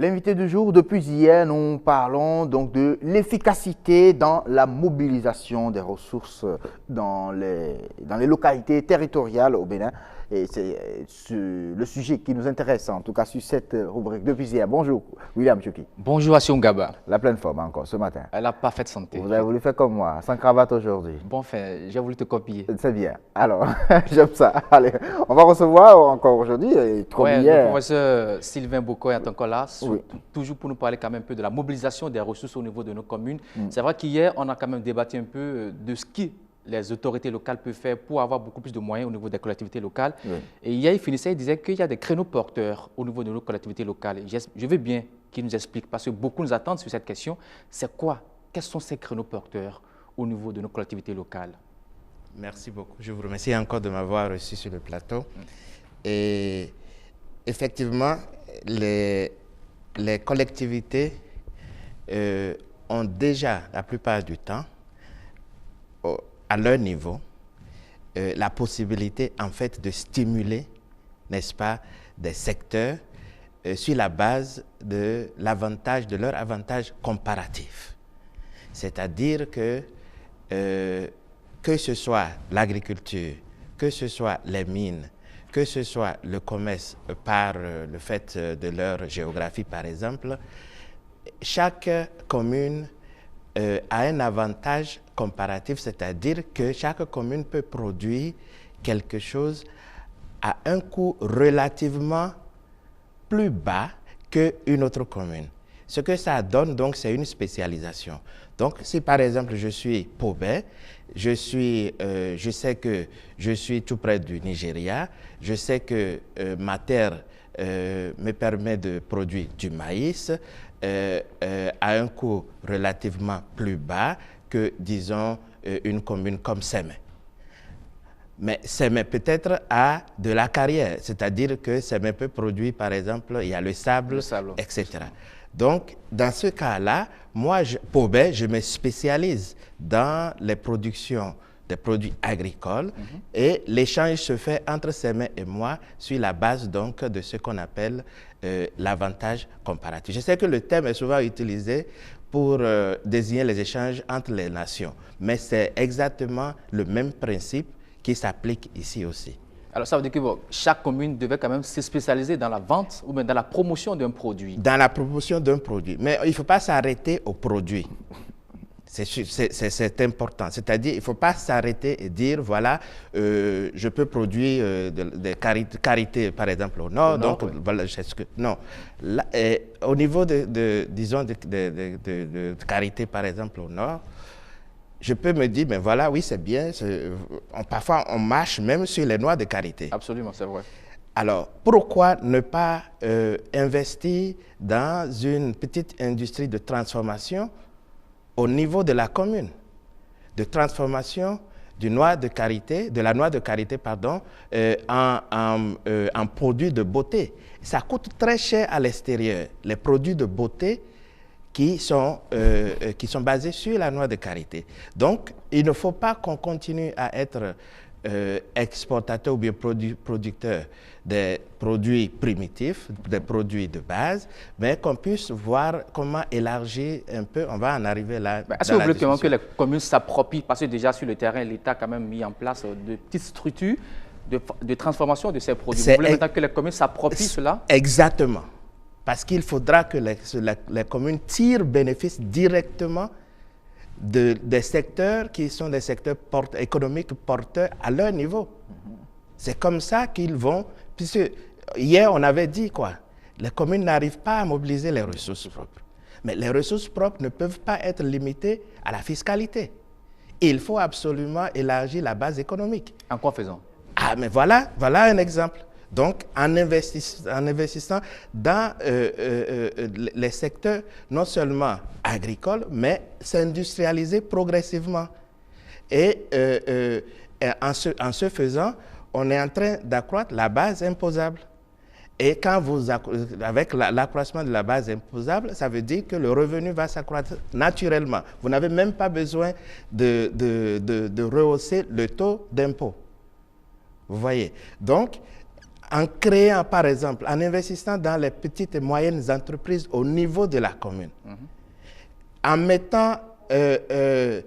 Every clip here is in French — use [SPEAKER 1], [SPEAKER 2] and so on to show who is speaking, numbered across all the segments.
[SPEAKER 1] L'invité du jour, depuis hier, nous parlons donc de l'efficacité dans la mobilisation des ressources dans les localités territoriales au Bénin. Et c'est le sujet qui nous intéresse, en tout cas sur cette rubrique depuis hier. Bonjour, William Chouki.
[SPEAKER 2] Bonjour, Assion Gaba.
[SPEAKER 1] La pleine forme encore ce matin.
[SPEAKER 2] La parfaite santé.
[SPEAKER 1] Vous avez voulu faire comme moi, sans cravate aujourd'hui.
[SPEAKER 2] Bon, enfin, j'ai voulu te copier.
[SPEAKER 1] C'est bien. Alors, j'aime ça. Allez, on va recevoir encore aujourd'hui, comme hier.
[SPEAKER 2] Le professeur Sylvain Boko est encore là,
[SPEAKER 1] Oui.
[SPEAKER 2] toujours pour nous parler quand même un peu de la mobilisation des ressources au niveau de nos communes. C'est vrai qu'hier, on a quand même débattu un peu de ce qui les autorités locales peuvent faire pour avoir beaucoup plus de moyens au niveau des collectivités locales.
[SPEAKER 1] Oui.
[SPEAKER 2] Et hier, il finissait, il disait qu'il y a des créneaux porteurs au niveau de nos collectivités locales. Je veux bien qu'il nous explique, parce que beaucoup nous attendent sur cette question. C'est quoi? Quels sont ces créneaux porteurs au niveau de nos collectivités locales?
[SPEAKER 3] Merci beaucoup. Je vous remercie encore de m'avoir reçu sur le plateau. Et effectivement, les collectivités ont déjà, la plupart du temps, à leur niveau, la possibilité en fait de stimuler, n'est-ce pas, des secteurs sur la base de l'avantage, de leur avantage comparatif. C'est-à-dire que ce soit l'agriculture, que ce soit les mines, que ce soit le commerce par le fait de leur géographie par exemple, chaque commune a un avantage comparatif, c'est-à-dire que chaque commune peut produire quelque chose à un coût relativement plus bas qu'une autre commune. Ce que ça donne, donc, c'est une spécialisation. Donc, si par exemple, je suis Pobé, je sais que je suis tout près du Nigeria, je sais que ma terre me permet de produire du maïs à un coût relativement plus bas que, disons, une commune comme Sémé. Mais Sémé peut-être a de la carrière, c'est-à-dire que Sémé peut produire, par exemple, il y a le sable. Etc. Donc, dans ce cas-là, moi, Pobé, je me spécialise dans les productions des produits agricoles et l'échange se fait entre Sémé et moi sur la base donc de ce qu'on appelle l'avantage comparatif. Je sais que le terme est souvent utilisé pour désigner les échanges entre les nations, mais c'est exactement le même principe qui s'applique ici aussi.
[SPEAKER 2] Alors, ça veut dire que chaque commune devait quand même se spécialiser dans la vente ou bien dans la promotion d'un produit.
[SPEAKER 3] Dans la promotion d'un produit. Mais il ne faut pas s'arrêter au produit. C'est important. C'est-à-dire, il ne faut pas s'arrêter et dire, voilà, je peux produire des karités, par exemple, au nord. Donc, oui. Voilà, non. Là, au niveau disons, de karité, par exemple, au nord, je peux me dire, mais voilà, oui, c'est bien. Parfois, on marche même sur les noix de karité.
[SPEAKER 2] Absolument, c'est vrai.
[SPEAKER 3] Alors, pourquoi ne pas investir dans une petite industrie de transformation au niveau de la commune, de transformation de la noix de karité, pardon, en produits de beauté. Ça coûte très cher à l'extérieur, les produits de beauté qui sont basés sur la noix de karité. Donc, il ne faut pas qu'on continue à être exportateur ou bien producteur des produits primitifs, des produits de base, mais qu'on puisse voir comment élargir un peu. On va en arriver là.
[SPEAKER 2] Est-ce que vous voulez que les communes s'approprient, parce que déjà sur le terrain, l'État a quand même mis en place de petites structures de transformation de ces produits. Vous voulez maintenant que les communes s'approprient cela?
[SPEAKER 3] Exactement. Parce qu'il faudra que les communes tirent bénéfice directement des secteurs qui sont des secteurs économiques porteurs à leur niveau. C'est comme ça qu'ils vont, puisque hier on avait dit quoi, les communes n'arrivent pas à mobiliser les ressources propres. Mais les ressources propres ne peuvent pas être limitées à la fiscalité. Il faut absolument élargir la base économique.
[SPEAKER 2] En quoi faisant?
[SPEAKER 3] Ah, mais voilà un exemple. Donc, en investissant dans les secteurs non seulement agricoles, mais s'industrialiser progressivement. Et en ce faisant, on est en train d'accroître la base imposable. Et quand avec l'accroissement de la base imposable, ça veut dire que le revenu va s'accroître naturellement. Vous n'avez même pas besoin de rehausser le taux d'impôt. Vous voyez. Donc, en créant, par exemple, en investissant dans les petites et moyennes entreprises au niveau de la commune, en mettant un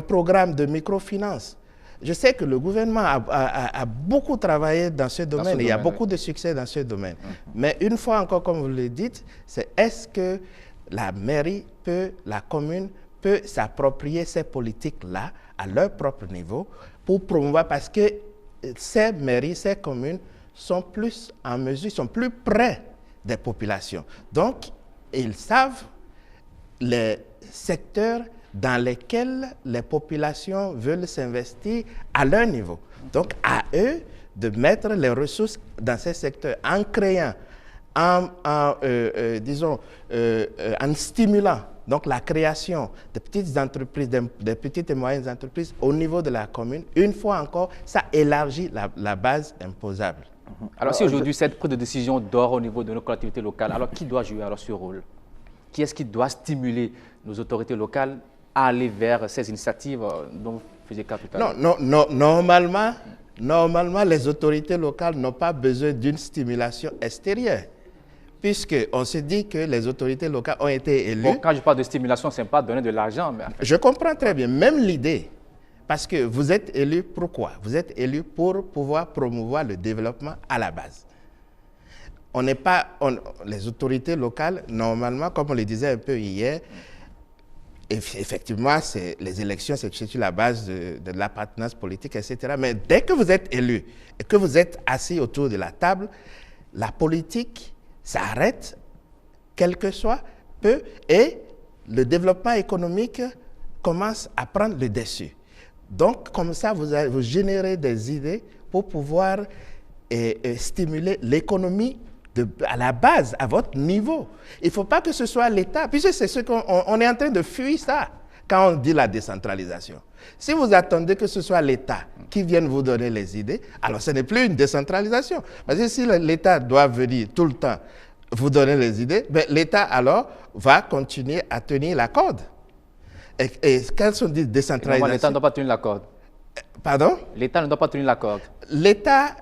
[SPEAKER 3] programme de microfinance. Je sais que le gouvernement a beaucoup travaillé dans ce domaine, il y a beaucoup de succès dans ce domaine. Mais une fois encore, comme vous le dites, c'est est-ce que la mairie la commune peut s'approprier ces politiques-là à leur propre niveau pour promouvoir, parce que ces mairies, ces communes sont plus en mesure, sont plus près des populations. Donc, ils savent les secteurs dans lesquels les populations veulent s'investir à leur niveau. Donc, à eux de mettre les ressources dans ces secteurs en créant, en stimulant donc la création de petites entreprises, de petites et moyennes entreprises au niveau de la commune. Une fois encore, ça élargit la base imposable.
[SPEAKER 2] Alors, si aujourd'hui cette prise de décision dort au niveau de nos collectivités locales, alors qui doit jouer alors ce rôle? Qui est-ce qui doit stimuler nos autorités locales à aller vers ces initiatives dont vous faisiez cas tout à l'heure?
[SPEAKER 3] Non, normalement, les autorités locales n'ont pas besoin d'une stimulation extérieure, puisqu'on se dit que les autorités locales ont été élues.
[SPEAKER 2] Bon, quand je parle de stimulation, ce n'est pas donner de l'argent. Mais en fait...
[SPEAKER 3] Je comprends très bien, même l'idée, parce que vous êtes élus pour quoi? Vous êtes élus pour pouvoir promouvoir le développement à la base. On n'est pas, les autorités locales, normalement, comme on le disait un peu hier, effectivement, les élections, c'est sur la base de l'appartenance politique, etc. Mais dès que vous êtes élu et que vous êtes assis autour de la table, la politique s'arrête, quel que soit, peu, et le développement économique commence à prendre le dessus. Donc, comme ça, vous générez des idées pour pouvoir stimuler l'économie à la base, à votre niveau. Il ne faut pas que ce soit l'État, puisque c'est ce qu'on est en train de fuir ça quand on dit la décentralisation. Si vous attendez que ce soit l'État qui vienne vous donner les idées, alors ce n'est plus une décentralisation. Parce que si l'État doit venir tout le temps vous donner les idées, ben, l'État alors va continuer à tenir la corde. Et quand on dit décentralisation...
[SPEAKER 2] L'État ne doit pas tenir la corde.
[SPEAKER 3] Pardon?
[SPEAKER 2] L'État ne doit pas tenir la corde.
[SPEAKER 3] L'État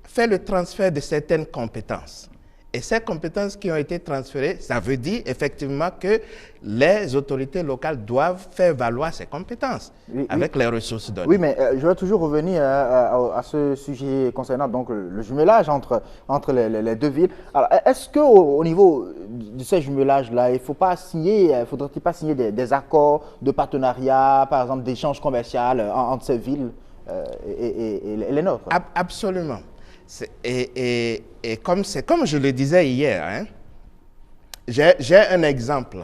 [SPEAKER 3] fait le transfert de certaines compétences. Et ces compétences qui ont été transférées, ça veut dire effectivement que les autorités locales doivent faire valoir ces compétences avec les ressources données.
[SPEAKER 1] Oui, mais je vais toujours revenir à ce sujet concernant donc, le jumelage entre les deux villes. Alors, est-ce qu'au niveau de ces jumelages-là, il ne faut pas signer, faudrait-il pas signer des accords de partenariat, par exemple d'échange commercial entre ces villes et les nôtres?
[SPEAKER 3] Absolument. Et comme je le disais hier, hein, j'ai un exemple.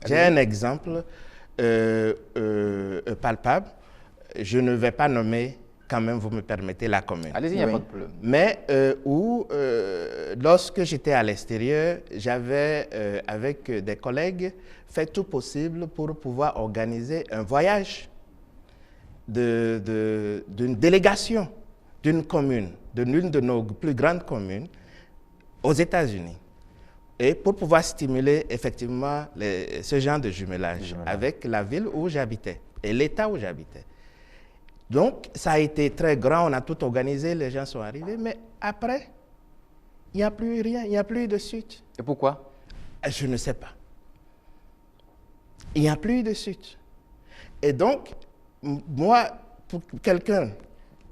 [SPEAKER 3] J'ai un exemple palpable. Je ne vais pas nommer, quand même, vous me permettez, la commune.
[SPEAKER 2] Allez-y, il n'y a pas de problème.
[SPEAKER 3] Mais lorsque j'étais à l'extérieur, j'avais, avec des collègues, fait tout possible pour pouvoir organiser un voyage d'une délégation d'une commune, de l'une de nos plus grandes communes, aux États-Unis. Et pour pouvoir stimuler effectivement ce genre de jumelage avec la ville où j'habitais et l'État où j'habitais. Donc, ça a été très grand, on a tout organisé, les gens sont arrivés, mais après, il n'y a plus rien, il n'y a plus de suite.
[SPEAKER 2] Et pourquoi?
[SPEAKER 3] Je ne sais pas. Il n'y a plus de suite. Et donc, moi, pour quelqu'un,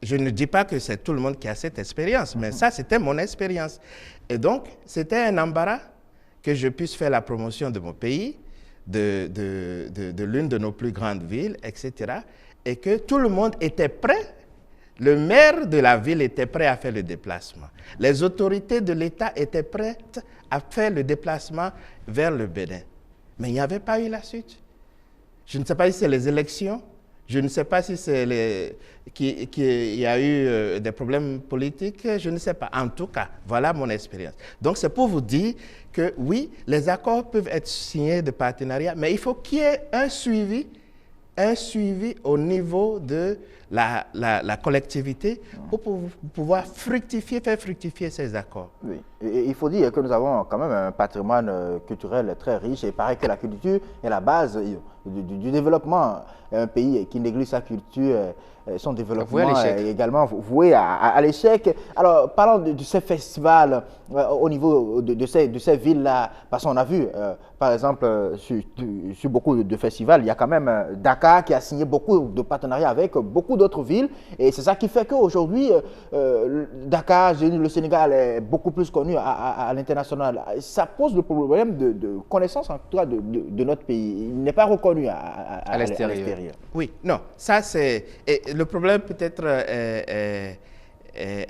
[SPEAKER 3] je ne dis pas que c'est tout le monde qui a cette expérience, mais ça, c'était mon expérience. Et donc, c'était un embarras que je puisse faire la promotion de mon pays, de l'une de nos plus grandes villes, etc. Et que tout le monde était prêt. Le maire de la ville était prêt à faire le déplacement. Les autorités de l'État étaient prêtes à faire le déplacement vers le Bénin. Mais il n'y avait pas eu la suite. Je ne sais pas si c'est les élections. Je ne sais pas si c'est qu'il y a eu des problèmes politiques, je ne sais pas. En tout cas, voilà mon expérience. Donc, c'est pour vous dire que oui, les accords peuvent être signés de partenariat, mais il faut qu'il y ait un suivi au niveau de la collectivité pour pouvoir faire fructifier ces accords.
[SPEAKER 1] Oui, et il faut dire que nous avons quand même un patrimoine culturel très riche et il paraît que la culture est la base. du développement. Un pays qui néglige sa culture, son développement est également voué à l'échec. Alors, parlons de ces festivals au niveau de ces villes-là, parce qu'on a vu, par exemple, sur beaucoup de festivals, il y a quand même Dakar qui a signé beaucoup de partenariats avec beaucoup d'autres villes, et c'est ça qui fait qu'aujourd'hui, Dakar, le Sénégal est beaucoup plus connu à l'international. Ça pose le problème de connaissance, en tout cas, de notre pays. Il n'est pas reconnu à l'extérieur.
[SPEAKER 3] Oui, non, ça c'est... Le problème peut-être est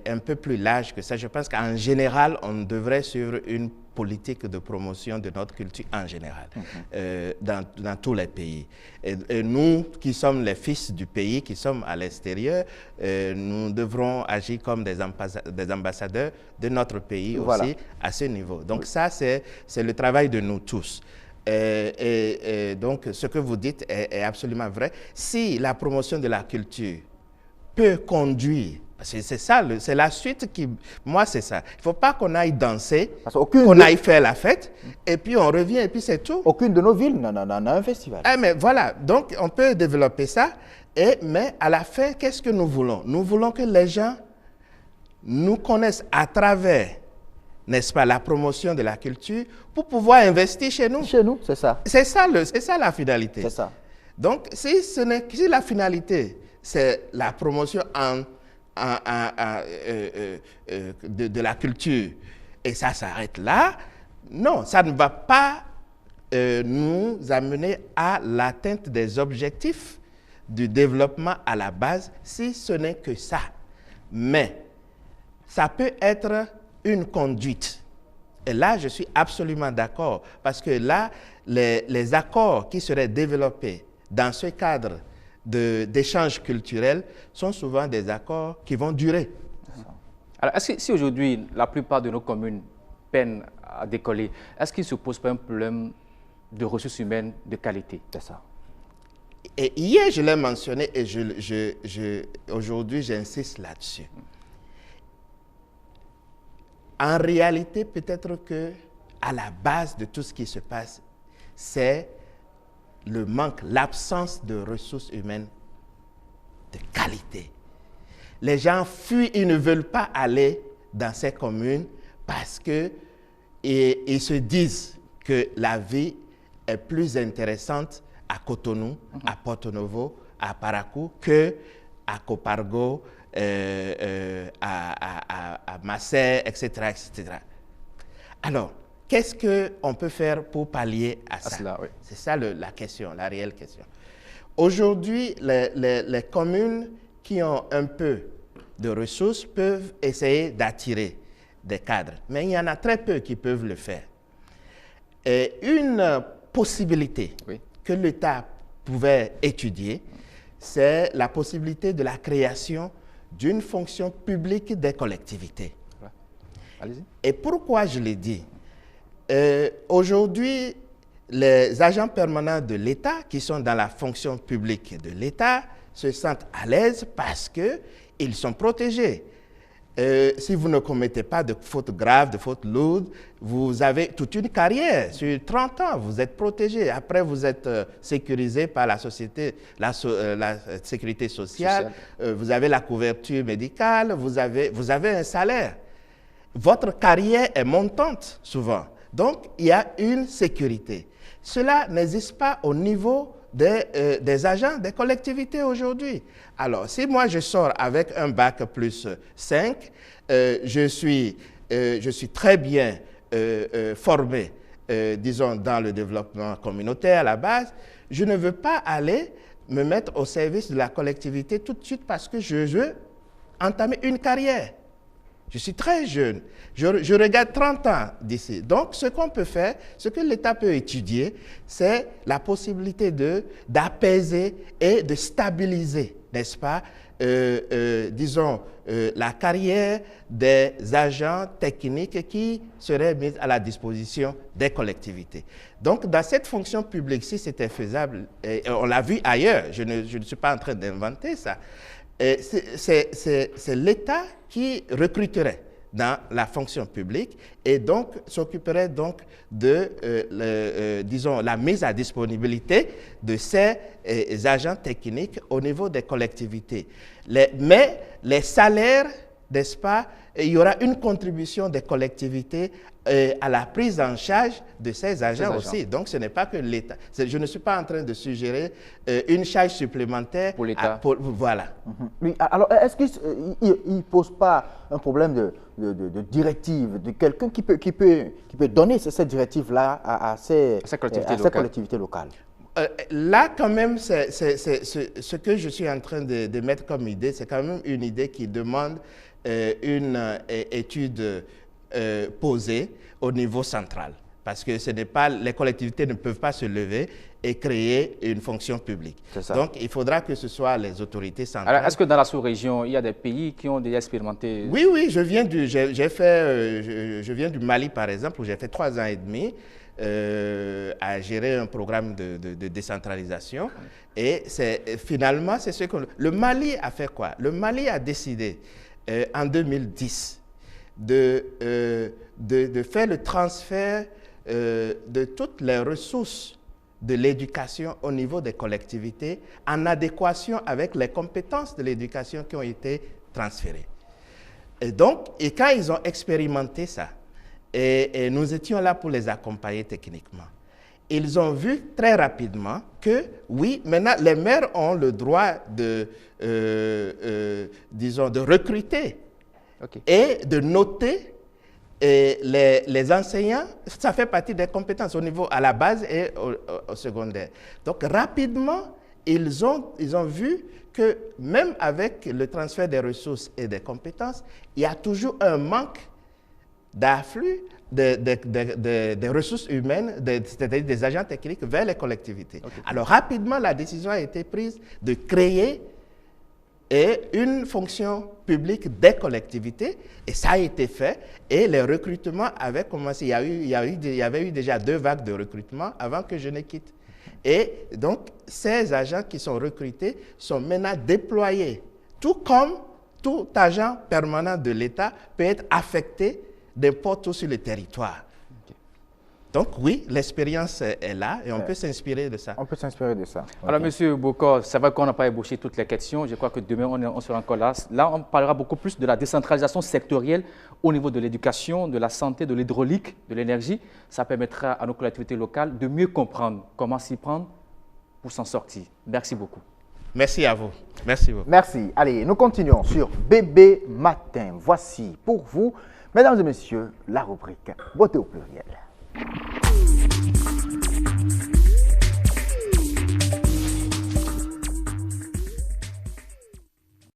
[SPEAKER 3] un peu plus large que ça. Je pense qu'en général, on devrait suivre une politique de promotion de notre culture en général, dans tous les pays. Et nous, qui sommes les fils du pays, qui sommes à l'extérieur, nous devrons agir comme des ambassadeurs de notre pays aussi à ce niveau. Donc ça, c'est le travail de nous tous. Donc, ce que vous dites est absolument vrai. Si la promotion de la culture peut conduire, parce que c'est ça, c'est la suite qui... Moi, c'est ça. Il ne faut pas qu'on aille danser, qu'on aille faire la fête, et puis on revient, et puis c'est tout.
[SPEAKER 1] Aucune de nos villes n'a un festival.
[SPEAKER 3] Mais voilà, donc on peut développer ça, mais à la fin, qu'est-ce que nous voulons? Nous voulons que les gens nous connaissent à travers, n'est-ce pas, la promotion de la culture pour pouvoir investir chez nous.
[SPEAKER 1] Chez nous, c'est ça.
[SPEAKER 3] C'est ça la finalité.
[SPEAKER 1] C'est ça.
[SPEAKER 3] Donc, si la finalité, c'est la promotion de la culture, et ça s'arrête là, non, ça ne va pas nous amener à l'atteinte des objectifs du développement à la base, si ce n'est que ça. Mais ça peut être une conduite. Et là, je suis absolument d'accord, parce que là, les accords qui seraient développés dans ce cadre d'échanges culturels sont souvent des accords qui vont durer.
[SPEAKER 2] Alors, est-ce que si aujourd'hui, la plupart de nos communes peinent à décoller, est-ce qu'il ne se pose pas un problème de ressources humaines de qualité?
[SPEAKER 1] C'est ça.
[SPEAKER 3] Et hier, je l'ai mentionné et aujourd'hui, j'insiste là-dessus. En réalité, peut-être que à la base de tout ce qui se passe, c'est le manque, l'absence de ressources humaines de qualité. Les gens fuient, ils ne veulent pas aller dans ces communes parce que ils se disent que la vie est plus intéressante à Cotonou, à Porto Novo, à Parakou que à Copargo, à Massé, etc., etc. Alors, qu'est-ce qu'on peut faire pour pallier à ça?
[SPEAKER 2] Cela, oui.
[SPEAKER 3] C'est ça la question, la réelle question. Aujourd'hui, les communes qui ont un peu de ressources peuvent essayer d'attirer des cadres, mais il y en a très peu qui peuvent le faire. Et une possibilité que l'État pouvait étudier, c'est la possibilité de la création d'une fonction publique des collectivités.
[SPEAKER 2] Allez-y.
[SPEAKER 3] Et pourquoi je l'ai dit? Aujourd'hui, les agents permanents de l'État qui sont dans la fonction publique de l'État se sentent à l'aise parce qu'ils sont protégés. Si vous ne commettez pas de fautes graves, de fautes lourdes, vous avez toute une carrière. Sur 30 ans, vous êtes protégé. Après, vous êtes sécurisé par la société, la sécurité sociale. Vous avez la couverture médicale, vous avez un salaire. Votre carrière est montante, souvent. Donc, il y a une sécurité. Cela n'existe pas au niveau des agents des collectivités aujourd'hui. Alors, si moi je sors avec un bac plus 5, je suis très bien formé, disons, dans le développement communautaire à la base, je ne veux pas aller me mettre au service de la collectivité tout de suite parce que je veux entamer une carrière. Je suis très jeune. Je regarde 30 ans d'ici. Donc, ce qu'on peut faire, ce que l'État peut étudier, c'est la possibilité d'apaiser et de stabiliser, n'est-ce pas, disons, la carrière des agents techniques qui seraient mis à la disposition des collectivités. Donc, dans cette fonction publique, si c'était faisable, et on l'a vu ailleurs, je ne suis pas en train d'inventer ça, c'est l'État qui recruterait dans la fonction publique et donc s'occuperait donc de, disons, la mise à disponibilité de ces agents techniques au niveau des collectivités. Mais les salaires, n'est-ce pas, il y aura une contribution des collectivités à la prise en charge de ces agents aussi. Donc, ce n'est pas que l'État. Je ne suis pas en train de suggérer une charge supplémentaire
[SPEAKER 2] pour l'État.
[SPEAKER 3] Voilà.
[SPEAKER 1] Oui, alors, est-ce qu'il ne pose pas un problème de directive, de quelqu'un qui peut donner cette directive-là à ces collectivités locales?
[SPEAKER 3] Là, quand même, ce que je suis en train de mettre comme idée, c'est quand même une idée qui demande une étude posée au niveau central. Parce que ce n'est pas, les collectivités ne peuvent pas se lever et créer une fonction publique. Donc, il faudra que ce soit les autorités centrales.
[SPEAKER 2] Alors, est-ce que dans la sous-région, il y a des pays qui ont déjà expérimenté?
[SPEAKER 3] Oui, oui, je viens du Mali, par exemple, où j'ai fait 3 ans et demi à gérer un programme de décentralisation. Et finalement, c'est ce que... Le Mali a fait quoi? Le Mali a décidé en 2010 de faire le transfert de toutes les ressources de l'éducation au niveau des collectivités en adéquation avec les compétences de l'éducation qui ont été transférées. Et donc, quand ils ont expérimenté ça, et nous étions là pour les accompagner techniquement, ils ont vu très rapidement que, oui, maintenant, les maires ont le droit disons, de recruter et de noter les enseignants. Ça fait partie des compétences au niveau à la base et au secondaire. Donc, rapidement, ils ont vu que même avec le transfert des ressources et des compétences, il y a toujours un manque d'afflux des ressources humaines, c'est-à-dire des agents techniques vers les collectivités. Alors, rapidement, la décision a été prise de créer une fonction publique des collectivités, et ça a été fait, et les recrutements avaient commencé. Il y avait eu déjà 2 vagues de recrutement avant que je ne quitte. Et donc, ces agents qui sont recrutés sont maintenant déployés, tout comme tout agent permanent de l'État peut être affecté n'importe où sur le territoire. Donc oui, l'expérience est là et on peut s'inspirer de ça.
[SPEAKER 1] On peut s'inspirer de ça.
[SPEAKER 2] Alors, Monsieur Bokor, c'est vrai qu'on n'a pas ébauché toutes les questions. Je crois que demain, on sera encore là. Là, on parlera beaucoup plus de la décentralisation sectorielle au niveau de l'éducation, de la santé, de l'hydraulique, de l'énergie. Ça permettra à nos collectivités locales de mieux comprendre comment s'y prendre pour s'en sortir. Merci beaucoup.
[SPEAKER 3] Merci à vous. Merci beaucoup.
[SPEAKER 1] Merci. Allez, nous continuons sur Bébé Matin. Voici pour vous, mesdames et messieurs, la rubrique Beauté au pluriel.